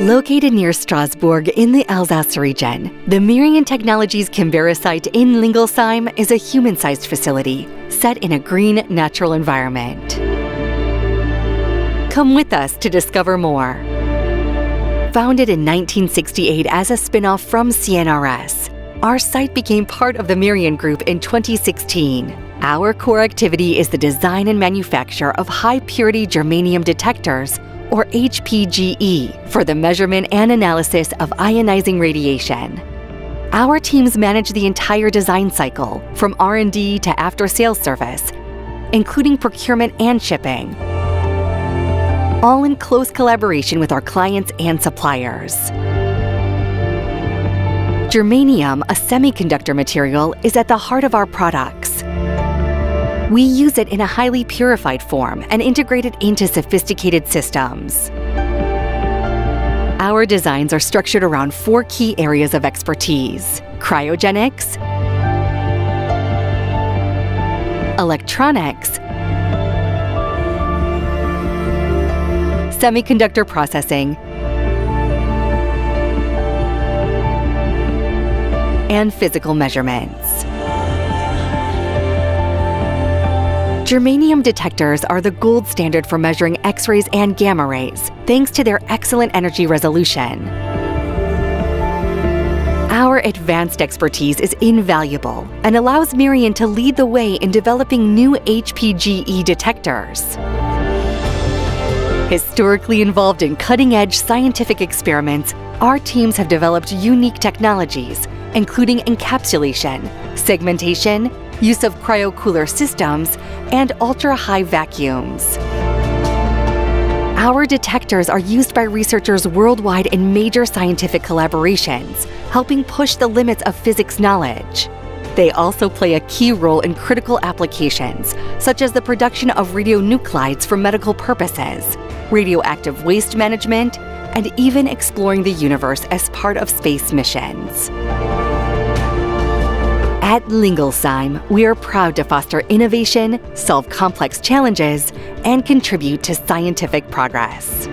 Located near Strasbourg in the Alsace region, the Mirion Technologies Canberra site in Lingolsheim is a human-sized facility set in a green, natural environment. Come with us to discover more. Founded in 1968 as a spin-off from CNRS, our site became part of the Mirion Group in 2016. Our core activity is the design and manufacture of high-purity germanium detectors, or HPGe, for the measurement and analysis of ionizing radiation. Our teams manage the entire design cycle, from R&D to after-sales service, including procurement and shipping, all in close collaboration with our clients and suppliers. Germanium, a semiconductor material, is at the heart of our products. We use it in a highly purified form and integrate it into sophisticated systems. Our designs are structured around 4 key areas of expertise: cryogenics, electronics, semiconductor processing, and physical measurements. Germanium detectors are the gold standard for measuring X-rays and gamma rays, thanks to their excellent energy resolution. Our advanced expertise is invaluable and allows Mirion to lead the way in developing new HPGe detectors. Historically involved in cutting-edge scientific experiments, our teams have developed unique technologies, including encapsulation, segmentation, use of cryocooler systems, and ultra-high vacuums. Our detectors are used by researchers worldwide in major scientific collaborations, helping push the limits of physics knowledge. They also play a key role in critical applications, such as the production of radionuclides for medical purposes, radioactive waste management, and even exploring the universe as part of space missions. At Lingolsheim, we are proud to foster innovation, solve complex challenges, and contribute to scientific progress.